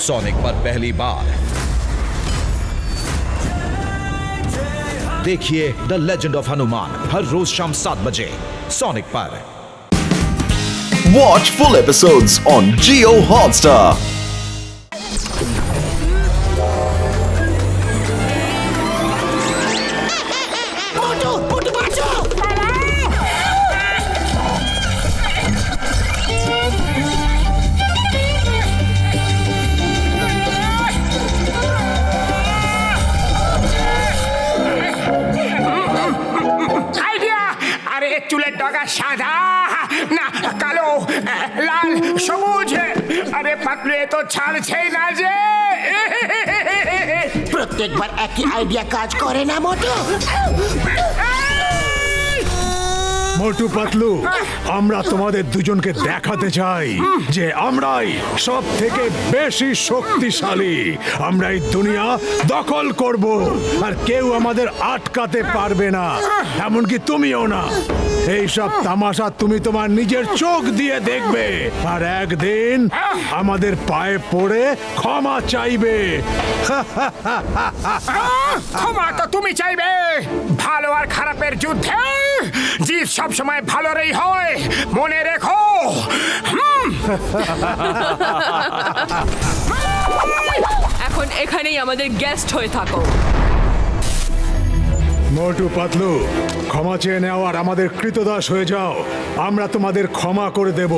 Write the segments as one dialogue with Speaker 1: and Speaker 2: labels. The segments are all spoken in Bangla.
Speaker 1: सोनिक पर पहली बार देखिए द लेजेंड ऑफ हनुमान हर रोज शाम 7 बजे सोनिक पर।
Speaker 2: Watch full episodes on Jio Hotstar.
Speaker 3: চুলের ডগা সাদা না কালো লাল সবুজ, আরে পাতলু এ তো ছাড়ছেই না যে।
Speaker 4: প্রত্যেকবার একই আইডিয়া কাজ করে না মোটু।
Speaker 5: মোটু পাতলু, আমরা তোমাদের দুজনকে দেখাতে চাই যে আমরাই সব থেকে বেশি শক্তিশালী। আমরা এই দুনিয়া দখল করব আর কেউ আমাদের আটকাতে পারবে না, এমনকি তুমিও না। এই সব তামাশা তুমি তোমার নিজের চোখ দিয়ে দেখবে আর একদিন আমাদের পায়ে পড়ে ক্ষমা চাইবে।
Speaker 3: ক্ষমা তো তুমি চাইবে। ভালো আর খারাপের যুদ্ধে জিত সব সময় ভালোরই হয়, মনে রেখো।
Speaker 6: এখন এখানেই আমাদের গেস্ট হয়ে থাকো।
Speaker 5: মোটু পাতলু, ক্ষমা চেয়ে নেও আর আমাদের কৃতদাস হয়ে যাও। আমরা তোমাদের ক্ষমা করে দেব,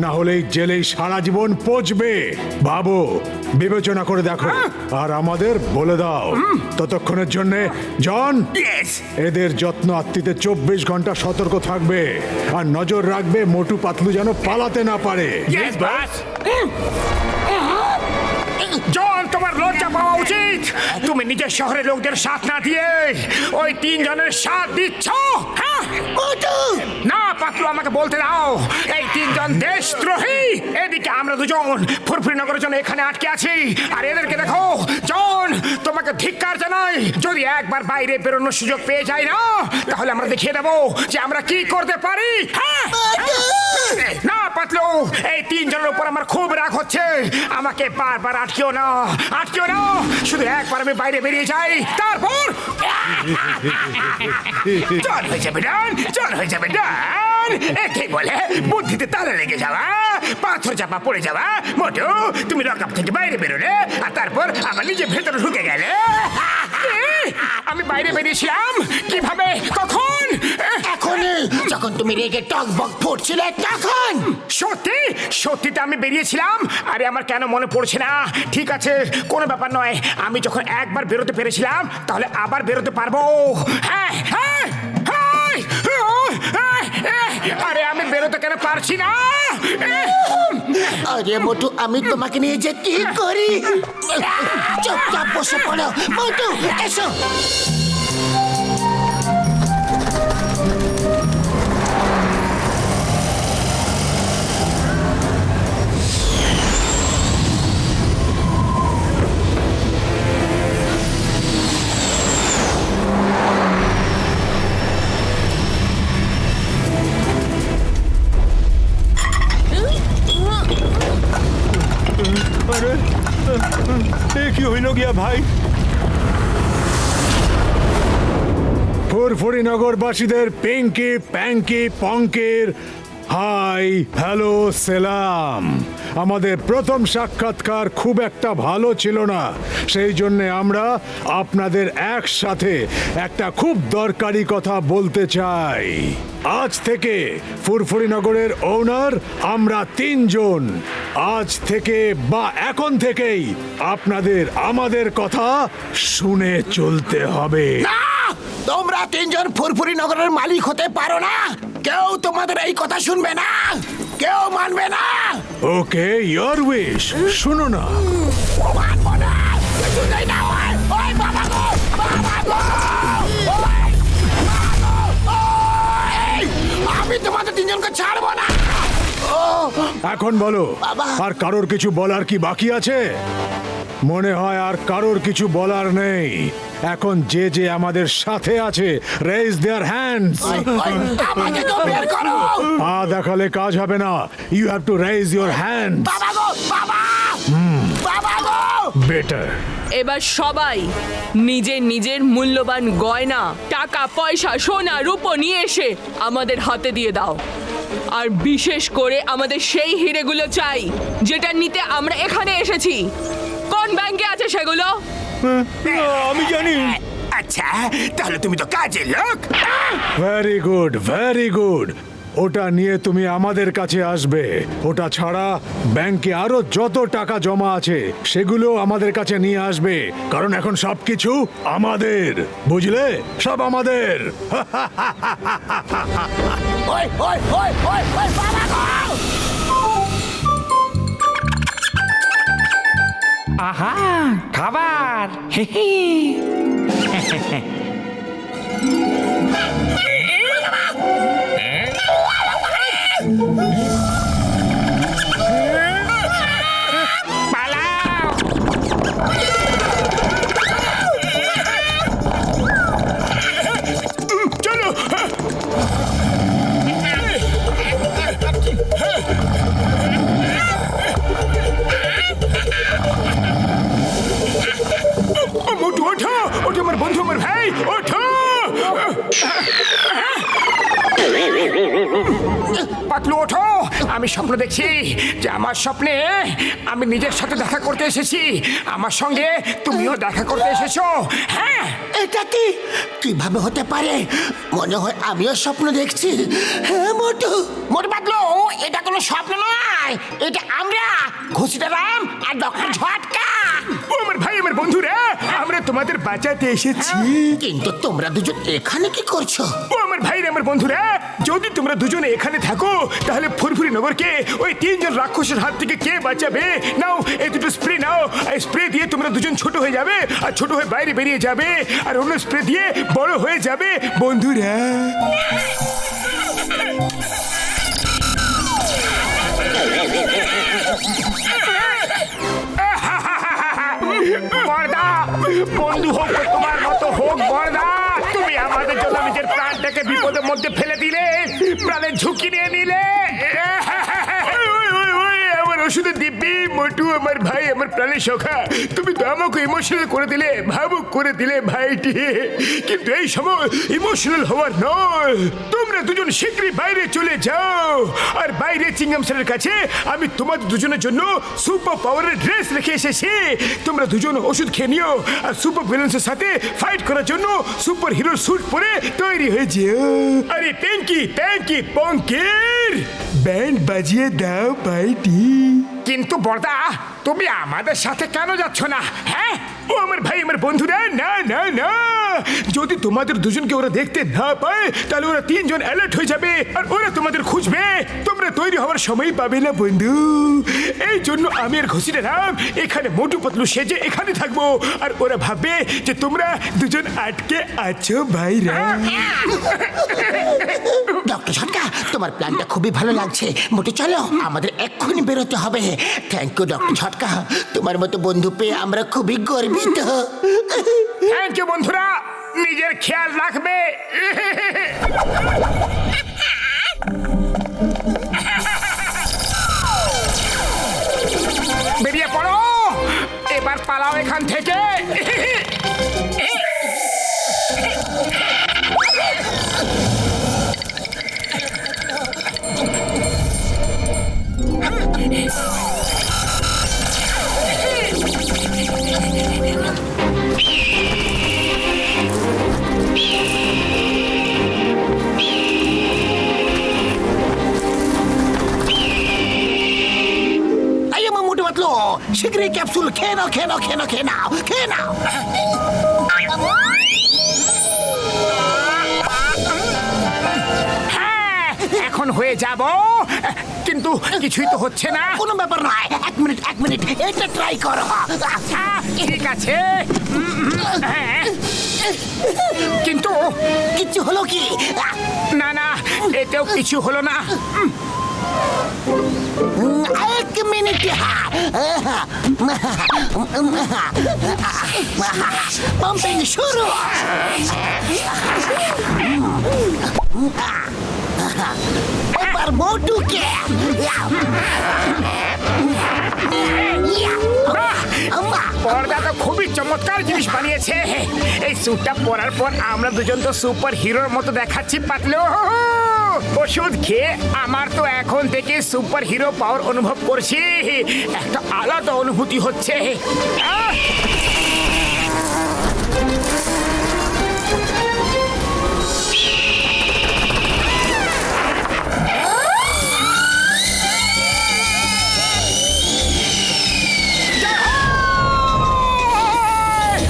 Speaker 5: না হলে এই জেলেই সারা জীবন পচবে। ভাবো, বিবেচনা করে দেখো আর আমাদের বলে দাও। ততক্ষণের জন্য জন এদের যত্ন আত্মীতে 24 ঘন্টা সতর্ক থাকবে আর নজর রাখবে মোটু পাতলু যেন পালাতে না পারে।
Speaker 3: জন, তোমার লজ্জা পাওয়া উচিত। তুমি নিজের শহরের লোকদের সাথ না দিয়ে ওই 3 জনের সাথ দিচ্ছ। না পাতলু, আমাকে বলতে দাও, এই 3 জন দেশদ্রোহী। এদিকে আমরা দুজন ফুরফুরিনগরের জন্য এখানে আটকে আছি, আর এদেরকে দেখো। জন, তোমাকে ধিক্কার জানাই। যদি একবার বাইরে বেরোনোর সুযোগ পেয়ে যাই না, তাহলে আমরা দেখিয়ে দেবো যে আমরা কি করতে পারি। না পাতলু, এই 3 জনের উপর আমার খুব রাগ হচ্ছে। আমাকে বারবার আটকেও না, আটকেও না। শুধু একবার আমি বাইরে বেরিয়ে যাই, তারপর জল হয়ে যাবে ডান, জল হয়ে যাবে ডান। একে বলে বুদ্ধিতে তালা লেগে যাওয়া, পাথর চাপা পড়ে যাওয়া। মোটু, তুমি লকআপ থেকে বাইরে বেরোলে আর তারপর আবার নিজে ভেতরে ঢুকে গেলে। আমি বাইরে বেরিয়েছিলাম কিভাবে, কখন?
Speaker 4: এখনই, যখন তুমি রেগে টকবক ফুটছিলে তখন।
Speaker 3: সত্যি সত্যিটা আমি বেরিয়েছিলাম। আরে আমার কেন মনে পড়ছে না। ঠিক আছে, কোনো ব্যাপার নয়। আমি যখন একবার বেরোতে পেরেছিলাম, তাহলে আবার বেরোতে পারবো। হ্যাঁ হ্যাঁ, আরে আমি বেরোতে কেন পারছি না?
Speaker 4: আরে মোটু, আমি তোমাকে নিয়ে যে কি করি। চুপচাপ বসে পড়ো। মোটু, এসো।
Speaker 5: কি হইল গিয়া ভাই? ফুরফুরিনগরবাসীদের পিঙ্কি প্যাঙ্কি পঙ্কির হাই হ্যালো সেলাম। আমাদের প্রথম সাক্ষাৎকার খুব একটা ভালো ছিল না, সেই জন্য আমরা আপনাদের একসাথে একটা খুব দরকারি কথা বলতে চাই। আজ থেকে ফুরফুরিনগরের ওনার আমরা 3 জন। আজ থেকে বা এখন থেকেই আপনাদের আমাদের কথা শুনে চলতে হবে।
Speaker 4: তোমরা 3 জন ফুরফুরিনগরের মালিক হতে পারো না। কেউ তোমাদের এই কথা শুনবে না, কেউ মানবে না।
Speaker 5: ওকে, ইয়োর উইশ। শুনো না,
Speaker 4: মানবো না। শুনেই না। ওই বাবা গো, বাবা গো। আমি তোমাদের 3 জনকে ছাড়বো না।
Speaker 5: এখন বলো, আর কারোর কিছু বলার কি বাকি আছে? মনে হয় আর কারোর কিছু বলার নেই। এখন যে যে আমাদের সাথে আছে, রেজ দেয়ার হ্যান্ডস।
Speaker 4: আমাকে তো বের করো।
Speaker 5: পা দেখালে কাজ হবে না। You have to raise your hands.
Speaker 4: বাবা গো, বাবা। বাবা গো।
Speaker 5: বেটার।
Speaker 6: এবার সবাই নিজের নিজের মূল্যবান গয়না, টাকা পয়সা, সোনা রূপো নিয়ে এসে আমাদের হাতে দিয়ে দাও। আর বিশেষ করে আমাদের সেই হিরেগুলো চাই যেটা নিতে আমরা এখানে এসেছি। কোন ব্যাংকে আছে সেগুলো?
Speaker 5: আমি জানি।
Speaker 3: আচ্ছা, তাহলে তুমি তো কাজের লোক।
Speaker 5: Very good, very good. ওটা নিয়ে তুমি আমাদের কাছে আসবে। ওটা ছাড়া ব্যাংকে আরো যত টাকা জমা আছে সেগুলো আমাদের কাছে নিয়ে আসবে, কারণ এখন সবকিছু আমাদের, বুঝলে? সব আমাদের।
Speaker 4: ওই ওই ওই ওই ওই বাবা গো!
Speaker 7: আহা খাবার হে হে। পালাও।
Speaker 3: চলো। মোটু ওঠো, ওঠো আমার বন্ধু, আমার ভাই, ওঠো। পাতলু ওঠো। আমি স্বপ্ন দেখছি যে আমার স্বপ্নে আমি নিজের সাথে দেখা করতে এসেছি, আমার সঙ্গে তুমিও দেখা করতে এসেছো। হ্যাঁ,
Speaker 4: এটা কি কিভাবে হতে পারে? মনে হয় আমিও স্বপ্ন দেখছি। হ্যাঁ মোটু, মোটু পাতলু, এটা কোনো স্বপ্ন নয়, এটা আমরা ঘুষিটারাম আর ডক্টর ঝটকা।
Speaker 3: ও আমার ভাই, আমার বন্ধুরা, আমরা তোমাদের বাঁচাতে এসেছি।
Speaker 4: কিন্তু তোমরা দুজন এখানে কি করছো?
Speaker 3: ও আমার ভাই, আমার বন্ধুরা, যদি তোমরা দুজনে এখানে থাকো তাহলে ফুরফুরি নগরকে ওই তিনজন রাক্ষসের হাত থেকে কে বাঁচাবে? নাও এই দুটো স্প্রে নাও, এই স্প্রে দিয়ে তোমরা দুজন ছোট হয়ে যাবে, আর ছোট হয়ে বাইরে বেরিয়ে যাবে, আর অন্য স্প্রে দিয়ে বড় হয়ে যাবে বন্ধুরা। বড়দা, বন্ধু হোক তো তোমার মতো হোক বড়দা, তুমি আমাদের জন্য নিজের প্রাণটাকে বিপদের মধ্যে ফেলে দিলে, প্রাণের ঝুঁকি নিয়ে নিলে। আমার ওষুধের দিব্যি, মোটু আমার ভাই, আমার প্রাণের সখা, তুমি তো আমাকে ইমোশনাল করে দিলে, ভাবুক করে দিলে ভাইটি। কিন্তু এই সময় ইমোশনাল হওয়ার নয়, তোমরা দুজন শীঘ্রই বাইরে চলে যাও, আর বাইরে চিংগাম স্যারের কাছে আমি তোমাদের দুজনের জন্য সুপার পাওয়ারের ড্রেস রেখে এসেছি। তোমরা দুজন ওষুধ খেয়ে নিও, আর সুপার ভিলেন্সের সাথে ফাইট করার জন্য সুপার হিরো স্যুট পরে তৈরি হয়ে যেও। আরে ট্যাঙ্কি ট্যাঙ্কি পঙ্কের ব্যান্ড বাজিয়ে দাও ভাইটি। কিন্তু বড়দা, তুমি আমাদের সাথে কেন যাচ্ছ না? হ্যাঁ, ও আমার ভাই, আমার বন্ধুরা, না না না, যদি তোমাদের দুজনকে ওরা দেখতে না পায় তাহলে ওরা তিনজন অ্যালার্ট হয়ে যাবে, আর ওরা তোমাদের খুঁজবে, তোমরা তৈরি হওয়ার সময় পাবে না বন্ধু। এই জন্য আমি আর ঘষিটা রাম এখানে মোটু পাতলু সেজে এখানে থাকবো, আর ওরা ভাববে যে তোমরা দুজন আটকে আছো ভাইরা।
Speaker 4: ডক্টর ঝটকা, তোমার প্ল্যানটা খুবই ভালো লাগছে। মোটু চলো, আমাদের এক্ষুনি বেরোতে হবে। থ্যাংক ইউ ডক্টর ঝটকা, তোমার মতো বন্ধু পেয়ে আমরা খুবই গর্বিত।
Speaker 3: থ্যাংক ইউ বন্ধুরা, নিজের খেয়াল রাখবে। বেরিয়ে পড়ো, এবার পালাও এখান থেকে।
Speaker 4: মোটু পাতলু, শীঘ্রই ক্যাপসুল খেয়ে নাও, খেয়ে নাও, খেয়ে নাও, খেয়ে নাও, খেয়ে নাও।
Speaker 3: হ্যাঁ, এখন হয়ে যাব, কিন্তু কিছুই তো হচ্ছে না।
Speaker 4: কোনো ব্যাপার নয়, এক মিনিট এক মিনিট, এটা ট্রাই করো।
Speaker 3: ঠিক আছে, হ্যাঁ, কিন্তু
Speaker 4: কিচ্ছু হলো কি?
Speaker 3: না না, এতেও কিছু হলো না।
Speaker 4: এক মিনিট, পাম্পিং শুরু। এবার মোটুকে
Speaker 3: বড়দা তো খুবই চমৎকার জিনিস বানিয়েছে। এই স্যুটটা পরার পর আমরা দুজন তো সুপার হিরোর মতো দেখাচ্ছি পাতলু। ওষুধ খেয়ে আমার তো এখন থেকে সুপার হিরো পাওয়ার অনুভব করছি। একটা আলাদা অনুভূতি হচ্ছে। আহ!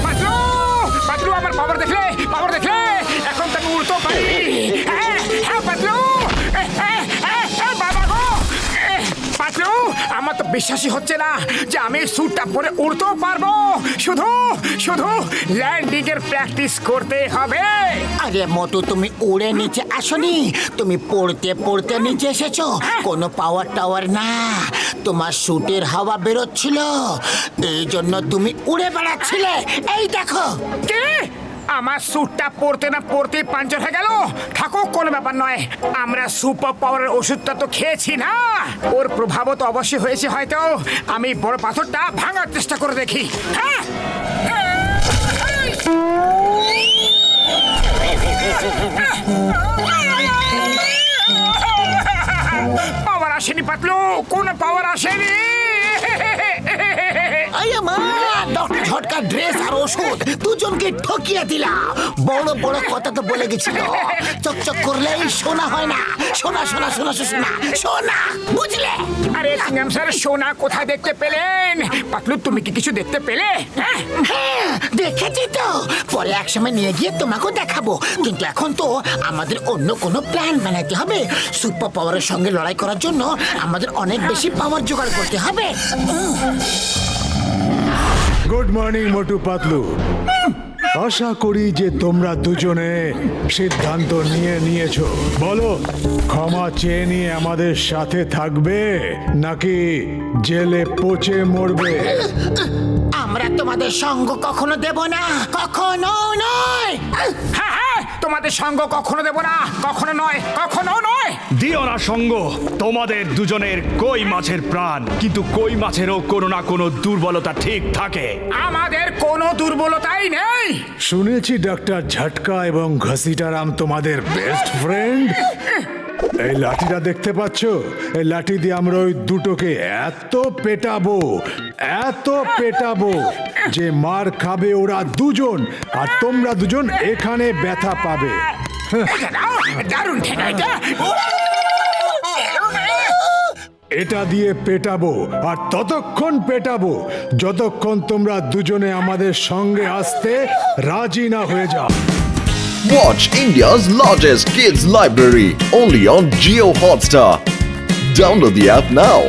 Speaker 3: পাতলু, পাতলু, আমার পাওয়ার দেখলে, পাওয়ার দেখলে, এখন তো আমি উড়তেও পারি। হ্যাঁ, হ্যাঁ, পাতলু, বাবা গো, পাতলু, আমার তো বিশ্বাসই হচ্ছে না যে আমি স্যুটটা পরে উড়তেও পারবো। শুধু শুধু ল্যান্ডিং এর প্র্যাকটিস করতে হবে।
Speaker 4: আরে মোটু, তুমি উড়ে নিচে আসনি, তুমি পড়তে পড়তে নিচে এসেছো। কোনো পাওয়ার টাওয়ার না, তোমার শুটের হাওয়া বেরোচ্ছিল, এই জন্য তুমি উড়ে বেড়াচ্ছিলে। এই দেখো।
Speaker 3: কি? আমার স্যুটটা পড়তে না পড়তে পাঞ্চার হয়ে গেল? থাকুক, কোনো ব্যাপার নয়। আমরা সুপার পাওয়ারের ওষুধটা তো খেয়েছি না, ওর প্রভাবও তো অবশ্যই হয়েছে হয়তো। আমি বড় পাথরটা ভাঙার চেষ্টা করে দেখি। হ্যাঁ, পাওয়ার আসেনি পাতলু, কোনো পাওয়ার আসেনি।
Speaker 4: আরে মা, ডক্টর ঝটকা ড্রেস আর ওষুধ দুজনকে ঠকিয়ে দিলা। বড় বড় কথা তো বলে গেছিল, চকচক করলেই সোনা হয় না। সোনা সোনা সোনা সোনা সোনা, বুঝলে?
Speaker 3: আরে চিংগাম স্যার, সোনা কোথায় দেখতে পেলেন? পাতলু, তুমি কি কিছু দেখতে পেলে? হ্যাঁ,
Speaker 4: হ্যাঁ, দেখেছি তো। পরে একসময় নিয়ে গিয়ে তোমাকেও দেখাবো, কিন্তু এখন তো আমাদের অন্য কোনো প্ল্যান বানাতে হবে। সুপার পাওয়ারের সঙ্গে লড়াই করার জন্য আমাদের অনেক বেশি পাওয়ার জোগাড় করতে হবে।
Speaker 5: Good morning Motu Patlu. আশা করি যে তোমরা দুজনে সিদ্ধান্ত নিয়েছো। বলো, ক্ষমা চেয়ে নিয়ে আমাদের সাথে থাকবে নাকি জেলে পচে মরবে?
Speaker 4: আমরা তোমাদের সঙ্গ কখনো দেব না, কখনো নয়।
Speaker 3: হ্যাঁ, হ্যাঁ, তোমাদের সঙ্গ কখনো দেব না, কখনো নয়, কখনো নয়।
Speaker 8: দিও না সঙ্গ। তোমাদের দুজনের কই মাছের প্রাণ, কিন্তু কই মাছেরও কোনো না কোনো দুর্বলতা ঠিক থাকে।
Speaker 3: আমাদের কোনো দুর্বলতাই নেই।
Speaker 5: শুনেছি ডাক্তার ঝটকা এবং ঘসিটারাম তোমাদের বেস্ট ফ্রেন্ড। এই লাঠিটা দেখতে পাচ্ছ? এই লাঠি দিয়ে আমরা ওই দুটোকে এত পেটাবো যে মার খাবে ওরা দুজন, আর তোমরা দুজন এখানে ব্যথা পাবে।
Speaker 3: দারুণ ঠেকা এটা।
Speaker 5: এটা দিয়ে পেটাবো, আর ততক্ষণ পেটাবো যতক্ষণ তোমরা দুজনে আমাদের সঙ্গে আসতে রাজি না হয়ে যাও।
Speaker 2: Watch India's largest kids library only on Jio Hotstar. Download the app now.